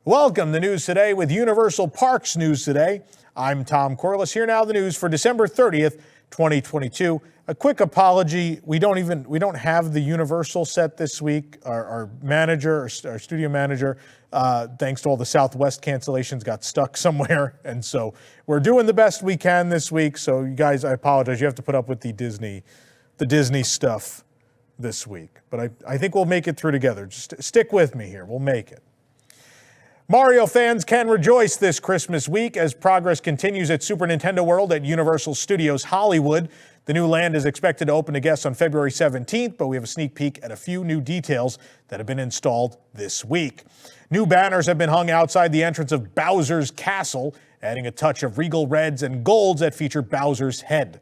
Welcome to News Today with Universal Parks News Today. I'm Tom Corliss. Here now the news for December 30th, 2022. A quick apology. We don't have the Universal set this week. Our studio manager, thanks to all the Southwest cancellations, got stuck somewhere. And so we're doing the best we can this week. So you guys, I apologize. You have to put up with the Disney stuff this week. But I think we'll make it through together. Just stick with me here. We'll make it. Mario fans can rejoice this Christmas week as progress continues at Super Nintendo World at Universal Studios Hollywood. The new land is expected to open to guests on February 17th, but we have a sneak peek at a few new details that have been installed this week. New banners have been hung outside the entrance of Bowser's Castle, adding a touch of regal reds and golds that feature Bowser's head.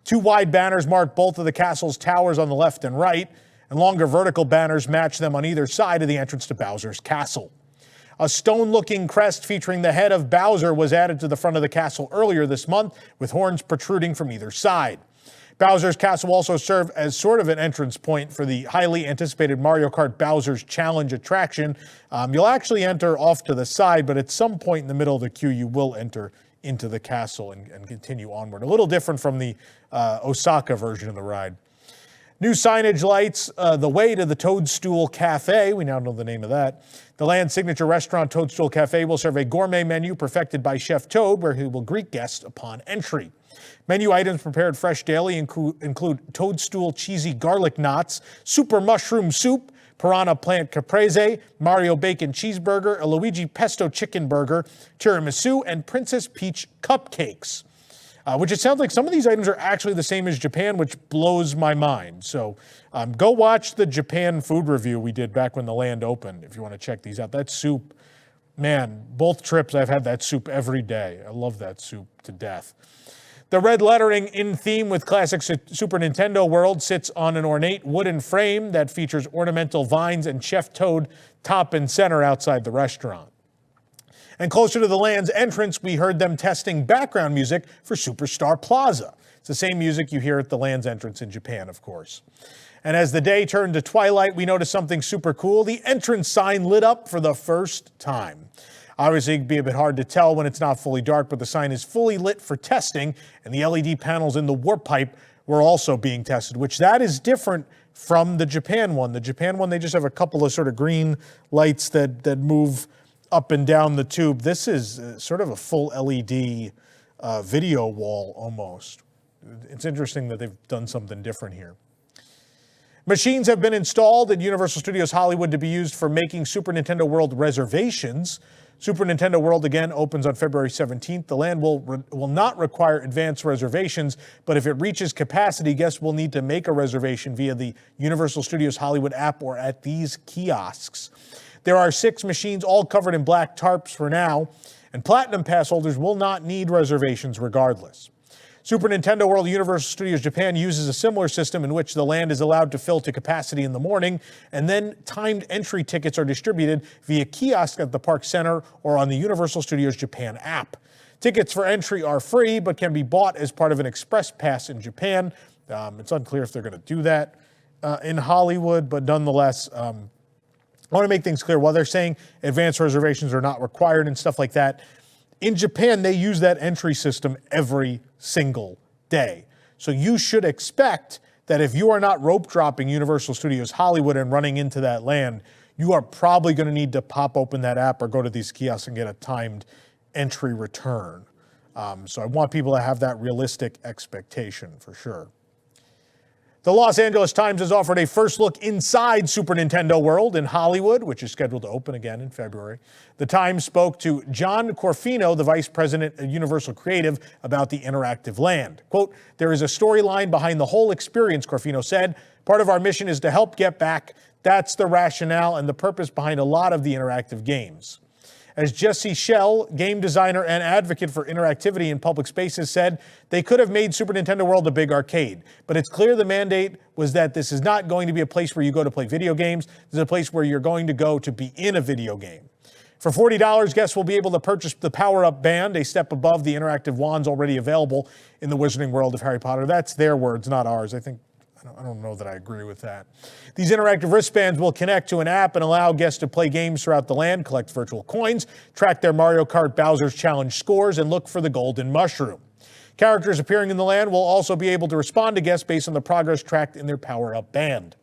Two wide banners mark both of the castle's towers on the left and right, and longer vertical banners match them on either side of the entrance to Bowser's Castle. A stone-looking crest featuring the head of Bowser was added to the front of the castle earlier this month, with horns protruding from either side. Bowser's Castle will also serve as sort of an entrance point for the highly anticipated Mario Kart Bowser's Challenge attraction. You'll actually enter off to the side, but at some point in the middle of the queue, you will enter into the castle and continue onward. A little different from the Osaka version of the ride. New signage lights the way to the Toadstool Cafe. We now know the name of that. The land's signature restaurant, Toadstool Cafe, will serve a gourmet menu perfected by Chef Toad, where he will greet guests upon entry. Menu items prepared fresh daily include Toadstool cheesy garlic knots, super mushroom soup, piranha plant caprese, Mario bacon cheeseburger, a Luigi pesto chicken burger, tiramisu, and Princess Peach cupcakes. Which it sounds like some of these items are actually the same as Japan, which blows my mind. So go watch the Japan food review we did back when the land opened if you want to check these out. That soup, man, both trips I've had that soup every day. I love that soup to death. The red lettering in theme with classic Super Nintendo World sits on an ornate wooden frame that features ornamental vines and Chef Toad top and center outside the restaurant. And closer to the land's entrance, we heard them testing background music for Superstar Plaza. It's the same music you hear at the land's entrance in Japan, of course. And as the day turned to twilight, we noticed something super cool. The entrance sign lit up for the first time. Obviously, it'd be a bit hard to tell when it's not fully dark, but the sign is fully lit for testing, and the LED panels in the warp pipe were also being tested, which that is different from the Japan one. The Japan one, they just have a couple of sort of green lights that move up and down the tube. This is sort of a full LED video wall almost. It's interesting that they've done something different here. Machines have been installed at Universal Studios Hollywood to be used for making Super Nintendo World reservations. Super Nintendo World again opens on February 17th. The land will not require advanced reservations, but if it reaches capacity, guests will need to make a reservation via the Universal Studios Hollywood app or at these kiosks. There are 6 machines, all covered in black tarps for now, and Platinum Pass holders will not need reservations regardless. Super Nintendo World Universal Studios Japan uses a similar system in which the land is allowed to fill to capacity in the morning, and then timed entry tickets are distributed via kiosk at the park center or on the Universal Studios Japan app. Tickets for entry are free, but can be bought as part of an express pass in Japan. It's unclear if they're going to do that in Hollywood, but nonetheless, I want to make things clear. While they're saying advanced reservations are not required and stuff like that, in Japan, they use that entry system every single day. So you should expect that if you are not rope dropping Universal Studios Hollywood and running into that land, you are probably going to need to pop open that app or go to these kiosks and get a timed entry return. So I want people to have that realistic expectation for sure. The Los Angeles Times has offered a first look inside Super Nintendo World in Hollywood, which is scheduled to open again in February. The Times spoke to John Corfino, the vice president of Universal Creative, about the interactive land. Quote, "There is a storyline behind the whole experience," Corfino said. "Part of our mission is to help get back. That's the rationale and the purpose behind a lot of the interactive games." As Jesse Schell, game designer and advocate for interactivity in public spaces, said, "They could have made Super Nintendo World a big arcade, but it's clear the mandate was that this is not going to be a place where you go to play video games. This is a place where you're going to go to be in a video game." For $40, guests will be able to purchase the Power-Up Band, a step above the interactive wands already available in the Wizarding World of Harry Potter. That's their words, not ours. I think I don't know that I agree with that. These interactive wristbands will connect to an app and allow guests to play games throughout the land, collect virtual coins, track their Mario Kart Bowser's Challenge scores, and look for the golden mushroom. Characters appearing in the land will also be able to respond to guests based on the progress tracked in their power-up band.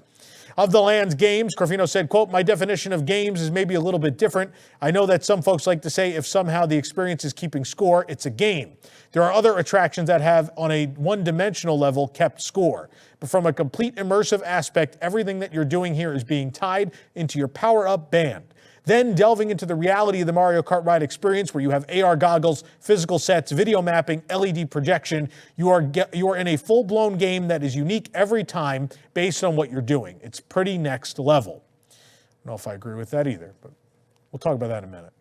Of the land's games, Corfino said, quote, "My definition of games is maybe a little bit different. I know that some folks like to say if somehow the experience is keeping score, it's a game. There are other attractions that have, on a one-dimensional level, kept score. But from a complete immersive aspect, everything that you're doing here is being tied into your power-up band. Then delving into the reality of the Mario Kart ride experience where you have AR goggles, physical sets, video mapping, LED projection, you are in a full-blown game that is unique every time based on what you're doing. It's pretty next level." I don't know if I agree with that either, but we'll talk about that in a minute.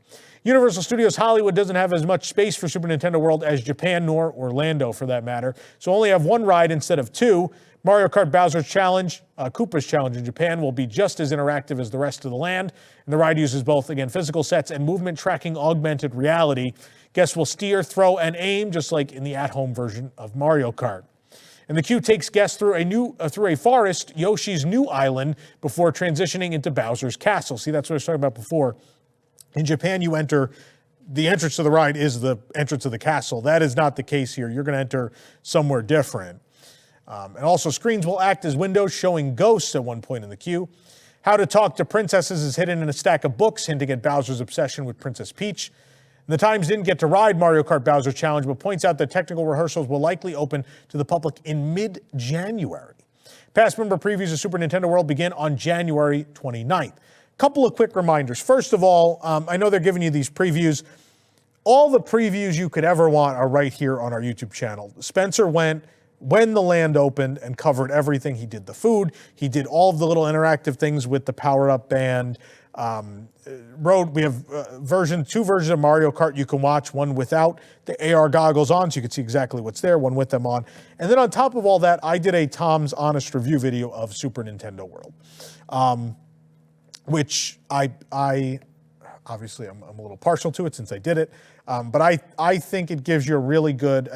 Universal Studios Hollywood doesn't have as much space for Super Nintendo World as Japan, nor Orlando for that matter, so only have one ride instead of two. Mario Kart Bowser's Challenge, Koopa's Challenge in Japan, will be just as interactive as the rest of the land. And the ride uses both, again, physical sets and movement tracking augmented reality. Guests will steer, throw, and aim, just like in the at-home version of Mario Kart. And the queue takes guests through a forest, Yoshi's New Island, before transitioning into Bowser's Castle. See, that's what I was talking about before. In Japan, you enter, the entrance to the ride is the entrance to the castle. That is not the case here. You're going to enter somewhere different. And also, screens will act as windows showing ghosts at one point in the queue. How to Talk to Princesses is hidden in a stack of books, hinting at Bowser's obsession with Princess Peach. And the Times didn't get to ride Mario Kart Bowser's Challenge, but points out that technical rehearsals will likely open to the public in mid-January. Past member previews of Super Nintendo World begin on January 29th. Couple of quick reminders. First of all, I know they're giving you these previews. All the previews you could ever want are right here on our YouTube channel. Spencer went when the land opened and covered everything. He did the food. He did all of the little interactive things with the power-up band. We have two versions of Mario Kart you can watch, one without the AR goggles on, so you can see exactly what's there, one with them on. And then on top of all that, I did a Tom's Honest Review video of Super Nintendo World, which I obviously I'm a little partial to it since I did it. But I think it gives you a really good,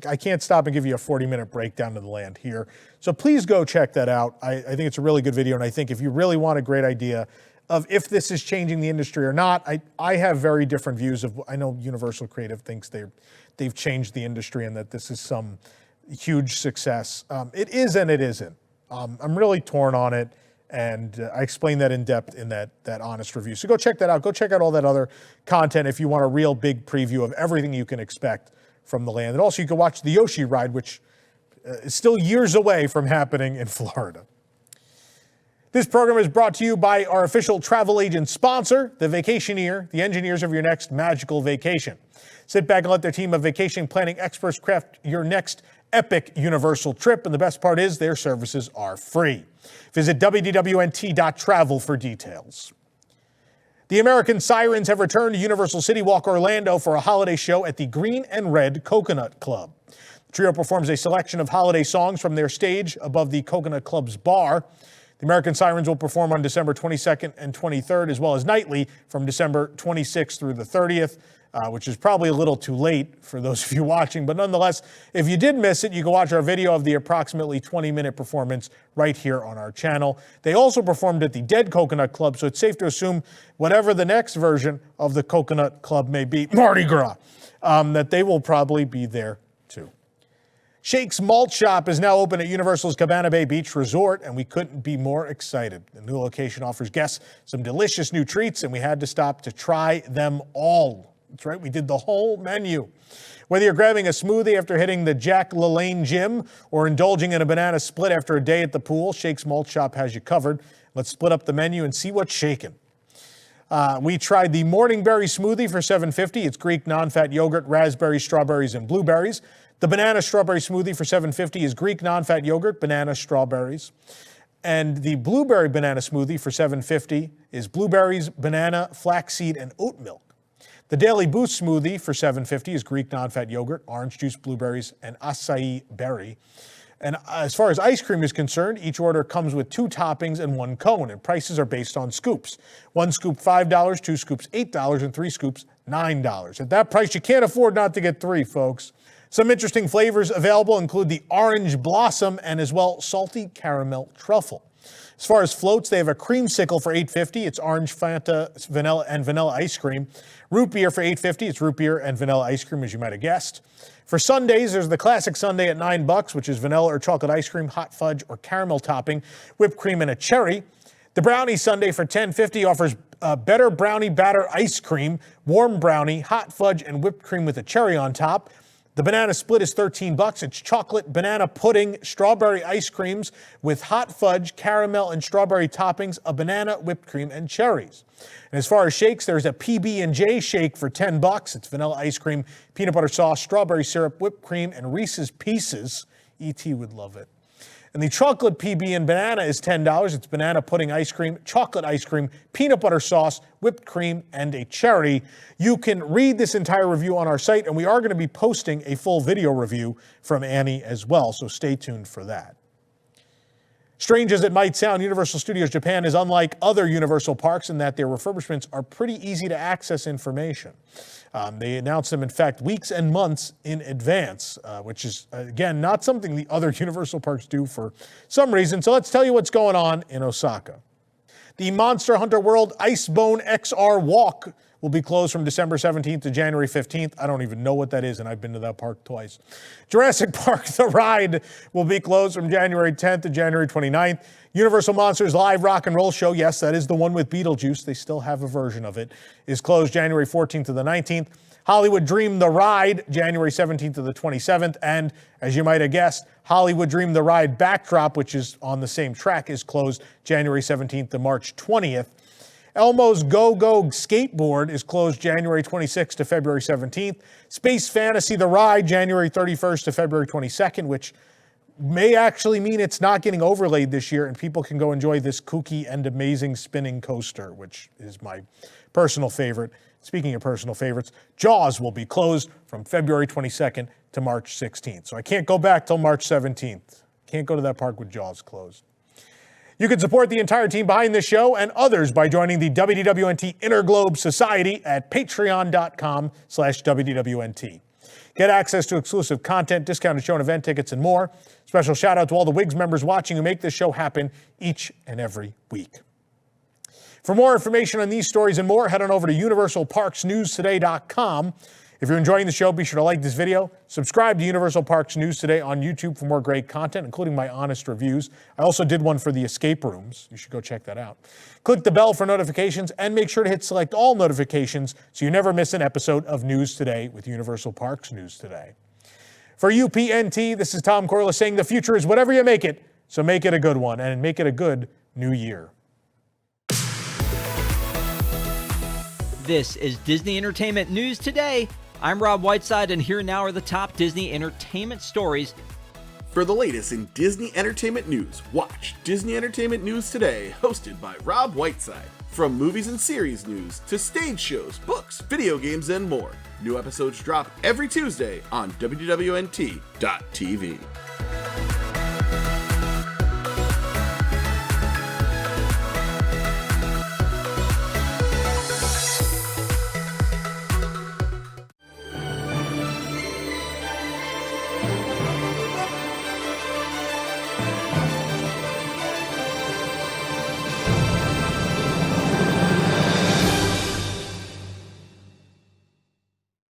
I can't stop and give you a 40-minute breakdown of the land here. So please go check that out. I think it's a really good video, and I think if you really want a great idea of if this is changing the industry or not, I have very different views of, I know Universal Creative thinks they've changed the industry and that this is some huge success. It is and it isn't. I'm really torn on it. And I explained that in depth in that honest review. So go check that out. Go check out all that other content if you want a real big preview of everything you can expect from the land. And also you can watch the Yoshi ride, which is still years away from happening in Florida. This program is brought to you by our official travel agent sponsor, The Vacationeer, the engineers of your next magical vacation. Sit back and let their team of vacation planning experts craft your next epic Universal trip, and the best part is their services are free. Visit wdwnt.travel for details. The American Sirens have returned to Universal City Walk Orlando for a holiday show at the Green and Red Coconut Club. The trio performs a selection of holiday songs from their stage above the Coconut Club's bar. The American Sirens will perform on December 22nd and 23rd, as well as nightly from December 26th through the 30th. Which is probably a little too late for those of you watching. But nonetheless, if you did miss it, you can watch our video of the approximately 20-minute performance right here on our channel. They also performed at the Dead Coconut Club, so it's safe to assume whatever the next version of the Coconut Club may be, Mardi Gras, that they will probably be there too. Shake's Malt Shop is now open at Universal's Cabana Bay Beach Resort, and we couldn't be more excited. The new location offers guests some delicious new treats, and we had to stop to try them all. That's right, we did the whole menu. Whether you're grabbing a smoothie after hitting the Jack LaLanne gym or indulging in a banana split after a day at the pool, Shake's Malt Shop has you covered. Let's split up the menu and see what's shaking. We tried the Morning Berry Smoothie for $7.50. It's Greek non-fat yogurt, raspberries, strawberries, and blueberries. The Banana Strawberry Smoothie for $7.50 is Greek non-fat yogurt, banana, strawberries. And the Blueberry Banana Smoothie for $7.50 is blueberries, banana, flaxseed, and oat milk. The Daily Boost Smoothie for $7.50 is Greek non-fat yogurt, orange juice, blueberries, and acai berry. And as far as ice cream is concerned, each order comes with 2 toppings and 1 cone, and prices are based on scoops. 1 scoop $5, 2 scoops $8, and 3 scoops $9. At that price, you can't afford not to get 3, folks. Some interesting flavors available include the orange blossom and as well salty caramel truffle. As far as floats, they have a creamsicle for $8.50. It's orange Fanta, vanilla ice cream. Root beer for $8.50. It's root beer and vanilla ice cream, as you might have guessed. For sundaes, there's the classic sundae at $9, which is vanilla or chocolate ice cream, hot fudge or caramel topping, whipped cream and a cherry. The brownie sundae for $10.50 offers better brownie batter ice cream, warm brownie, hot fudge, and whipped cream with a cherry on top. The banana split is $13. It's chocolate, banana pudding, strawberry ice creams with hot fudge, caramel, and strawberry toppings, a banana, whipped cream, and cherries. And as far as shakes, there's a PB&J shake for $10. It's vanilla ice cream, peanut butter sauce, strawberry syrup, whipped cream, and Reese's Pieces. E.T. would love it. And the chocolate PB and banana is $10. It's banana pudding ice cream, chocolate ice cream, peanut butter sauce, whipped cream, and a cherry. You can read this entire review on our site, and we are going to be posting a full video review from Annie as well, so stay tuned for that. Strange as it might sound, Universal Studios Japan is unlike other Universal parks in that their refurbishments are pretty easy to access information. They announce them, in fact, weeks and months in advance, which is, again, not something the other Universal parks do for some reason. So let's tell you what's going on in Osaka. The Monster Hunter World Icebone XR Walk will be closed from December 17th to January 15th. I don't even know what that is, and I've been to that park twice. Jurassic Park The Ride will be closed from January 10th to January 29th. Universal Monsters Live Rock and Roll Show, yes, that is the one with Beetlejuice. They still have a version of it, is closed January 14th to the 19th. Hollywood Dream The Ride, January 17th to the 27th. And as you might have guessed, Hollywood Dream The Ride Backdrop, which is on the same track, is closed January 17th to March 20th. Elmo's Go-Go Skateboard is closed January 26th to February 17th. Space Fantasy The Ride, January 31st to February 22nd, which may actually mean it's not getting overlaid this year and people can go enjoy this kooky and amazing spinning coaster, which is my personal favorite. Speaking of personal favorites, Jaws will be closed from February 22nd to March 16th. So I can't go back till March 17th. Can't go to that park with Jaws closed. You can support the entire team behind this show and others by joining the WDWNT Interglobe Society at patreon.com/WDWNT. Get access to exclusive content, discounted show and event tickets, and more. Special shout out to all the WIGS members watching who make this show happen each and every week. For more information on these stories and more, head on over to universalparksnewstoday.com. If you're enjoying the show, be sure to like this video. Subscribe to Universal Parks News Today on YouTube for more great content, including my honest reviews. I also did one for the escape rooms. You should go check that out. Click the bell for notifications and make sure to hit select all notifications so you never miss an episode of News Today with Universal Parks News Today. For UPNT, this is Tom Corliss saying the future is whatever you make it, so make it a good one and make it a good new year. This is Disney Entertainment News Today. I'm Rob Whiteside, and here now are the top Disney entertainment stories. For the latest in Disney entertainment news, watch Disney Entertainment News Today, hosted by Rob Whiteside. From movies and series news to stage shows, books, video games, and more. New episodes drop every Tuesday on WDWNT.tv.